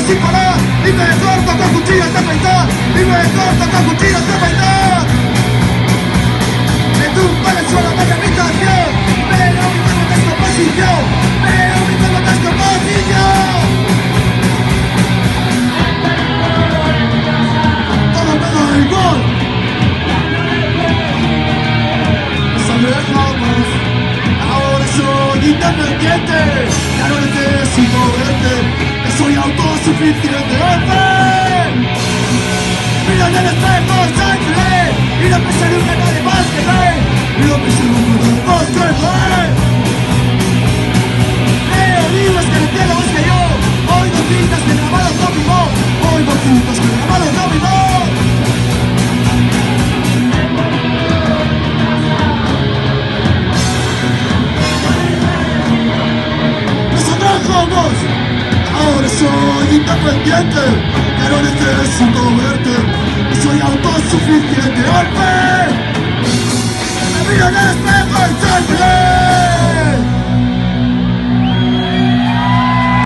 sin parar y me corto con cuchillas de afeitar, y me corto con cuchillas de afeitar. Me tumba en el suelo de mi habitación, pero mi cuerpo es descomposición, pero mi cuerpo es descomposición. Todo me da igual. Nos alejamos, ahora soy independiente, ya no necesito verte, que soy autosuficiente. Mira en el espejo, sangre, y no pienso nunca en nadie más que ve, y no pienso nunca en nadie más que ve. Leo libros que el cielo es que yo, oigo citas que grabaron con mi voz, oigo citas que grabaron con mi voz. Somos, ahora soy independiente, ya no necesito verte, soy autosuficiente. ¡Olpe! Me miro en el espejo.